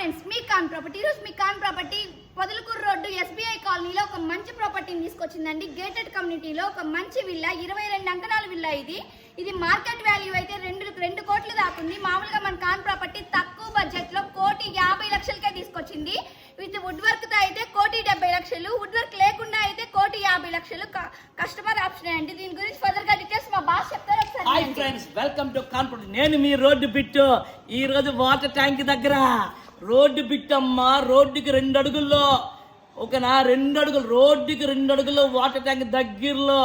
Friends, మీ కాన్ property ఈరోజు మీ కాన్ property Podalakuru road SBI కాలనీలో ఒక మంచి ప్రాపర్టీని తీసుకొచ్చిందండి. గేటెడ్ కమ్యూనిటీలో ఒక మంచి విల్లా, 22 అంకణాల విల్లా. ఇది మార్కెట్ వాల్యూ అయితే 2 కోట్లు దాకుంది. మామూలుగా మన కాన్ ప్రాపర్టీ తక్కువ బడ్జెట్ లో 1,50,00,000కే తీసుకొచ్చింది. విత్ వుడ్ వర్క్ తో అయితే 1,70,00,000, వుడ్ వర్క్ లేకుండా అయితే 1,50,00,000 కస్టమర్ ఆప్షన్ అండి. దీని గురించి ఫర్దర్ గా డీటెయిల్స్ మా బాస్ చెప్తారు. ఒకసారి హాయ్ ఫ్రెండ్స్, వెల్కమ్ టు కాన్ ప్రాపర్టీ. నేను మీ రోడ్డు బిట్టు. ఈ రోజు వాటర్ ట్యాంక్ దగ్గర రోడ్డు బిట్ అమ్మా. రోడ్డుకి 2 అడుగుల్లో ఓకేనా, 2 అడుగులు రోడ్డుకి 2 అడుగుల్లో వాటర్ ట్యాంక్ దగ్గరలో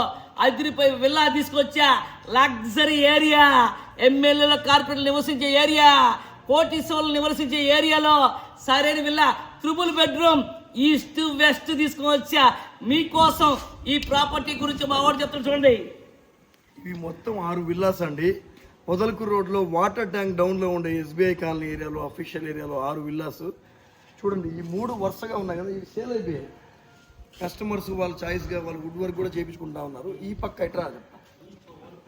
అదిరిపోయి విల్లా తీసుకొచ్చా. లగ్జరీ ఏరియా, ఎమ్మెల్యేల కార్పొరేట్లు నివసించే ఏరియా, కోటీశ్వర్లు నివసించే ఏరియాలో సరైన విల్లా, 3 బెడ్రూమ్, ఈస్ట్ వెస్ట్ తీసుకొని వచ్చా మీకోసం. ఈ ప్రాపర్టీ గురించి మా వాడు చెప్తాను చూడండి. ఇవి మొత్తం 6 విల్లాస్ అండి. పొదలకూరు రోడ్లో వాటర్ ట్యాంక్ డౌన్లో ఉండే ఎస్బీఐ కాలనీ ఏరియాలో, అఫీషియల్ ఏరియాలో 6 విల్లాస్ చూడండి. ఈ 3 వరుసగా ఉన్నాయి కదా, ఇవి సేల్ అయిపోయాయి. కస్టమర్స్ వాళ్ళు చాయిస్గా వాళ్ళు వుడ్ వర్క్ కూడా చేయించుకుంటా ఉన్నారు. ఈ పక్క ఎట్రా,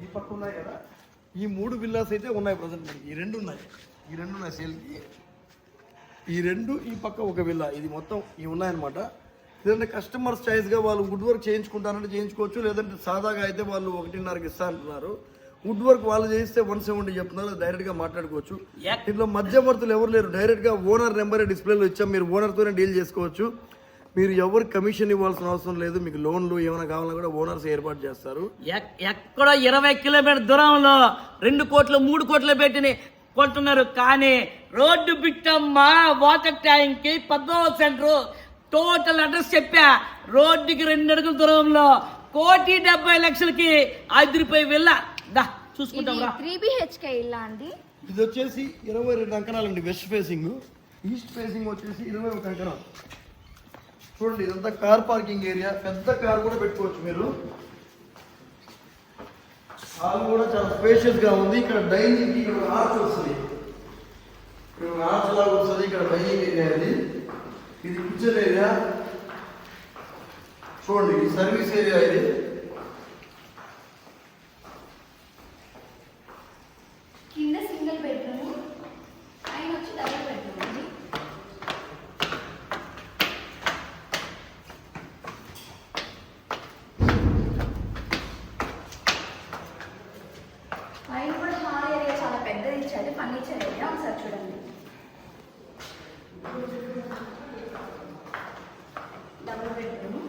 ఈ పక్క ఉన్నాయి కదా, ఈ 3 విల్లాస్ అయితే ఉన్నాయి ప్రజెంట్. ఈ 2 ఉన్నాయి సేల్కి. ఈ 2, ఈ పక్క ఒక విల్లా, ఇది మొత్తం ఇవి ఉన్నాయన్నమాట. లేదంటే కస్టమర్స్ చాయిస్గా వాళ్ళు వుడ్ వర్క్ చేయించుకుంటారంటే చేయించుకోవచ్చు, లేదంటే సాదాగా అయితే వాళ్ళు 1.5కి ఇస్తా అంటున్నారు. వుడ్ వర్క్ వాళ్ళు చేయిస్తే 170 చెప్తున్నారు, డైరెక్ట్గా మాట్లాడుకోవచ్చు. దీంట్లో మధ్యవర్తులు ఎవరు లేరు, డైరెక్ట్గా ఓనర్ నెంబరే డిస్ప్లేలో ఇచ్చాం. మీరు ఓనర్తోనే డీల్ చేసుకోవచ్చు. మీరు ఎవరు కమిషన్ ఇవ్వాల్సిన అవసరం లేదు. మీకు లోన్లు ఏమైనా కావాలన్నా కూడా ఓనర్స్ ఏర్పాటు చేస్తారు. ఎక్కడ 20 కిలోమీటర్ దూరంలో 2 కోట్లు 3 కోట్లు పెట్టి కొంటున్నారు. కానీ రోడ్డు బిట్టమ్మా వాటర్ ట్యాంక్ కి 14వ సెంటర్ టోటల్ అడ్రస్ చెప్పా. రోడ్డుకి 2 అడుగుల దూరంలో 1,70,00,000కి అదిరిపోయి వెళ్ళా. చూసుకుంటాం. 3 BHK ఇల్లా అండి. ఇది వచ్చేసి 22 అంకణాలు అండి. వెస్ట్ ఫేసింగ్, ఈస్ట్ ఫేసింగ్ వచ్చేసి 21 అంకణాలు. చూడండి, ఇదంతా కార్ పార్కింగ్ ఏరియా. పెద్ద కార్ కూడా పెట్టుకోవచ్చు మీరు. హాల్ కూడా చాలా స్పేషియస్ గా ఉంది. ఇక్కడ డైనింగ్ కి ఇక్కడ ఆర్చ్ వస్తుంది, ఇక్కడ ఆర్చ్ లాగా వస్తుంది. ఇక్కడ డైనింగ్ ఏరియా ఇది. ఇది కిచెన్ ఏరియా. చూడండి, ఇది సర్వీస్ ఏరియా. ఇది కింద సింగిల్ బెడ్రూమ్, పైన వచ్చి డబుల్ బెడ్రూమ్ అండి. పైన కూడా హాల్ ఏరియా చాలా పెద్దది ఇచ్చారు. ఫర్నిచర్ ఏరియా ఒకసారి చూడండి. డబుల్ బెడ్రూమ్,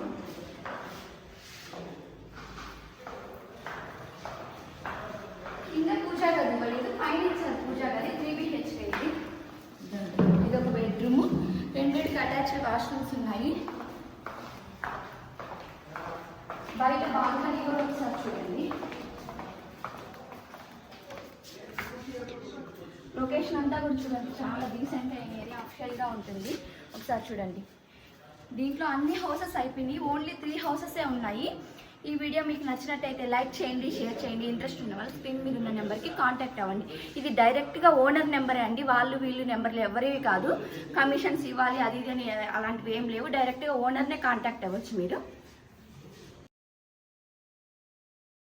కింద పూజా గది ఇవ్వలేదు, పైన ఇచ్చారు పూజా గది. 3 BHK ఇది. ఇదొక బెడ్రూమ్, 2కి అటాచ్డ్ వాష్రూమ్స్ ఉన్నాయి. బయట బాల్కనీ కూడా ఒకసారి చూడండి. లొకేషన్ అంతా కూడా చూడండి, చాలా డీసెంట్ అయిన ఏరియా, అఫిషియల్గా ఉంటుంది. ఒకసారి చూడండి. దీంట్లో అన్ని హౌసెస్ అయిపోయినాయి, ఓన్లీ 3 హౌసెసే ఉన్నాయి. ఈ వీడియో మీకు నచ్చినట్టయితే లైక్ చేయండి, షేర్ చేయండి. ఇంట్రెస్ట్ ఉన్న వాళ్ళు స్క్రీన్ మీద ఉన్న నెంబర్కి కాంటాక్ట్ అవ్వండి. ఇది డైరెక్ట్గా ఓనర్ నెంబరే అండి. వీళ్ళు నెంబర్లు ఎవరివి కాదు. కమిషన్స్ ఇవ్వాలి అది ఇది అని అలాంటివి ఏం లేవు. డైరెక్ట్గా ఓనర్నే కాంటాక్ట్ అవ్వచ్చు మీరు.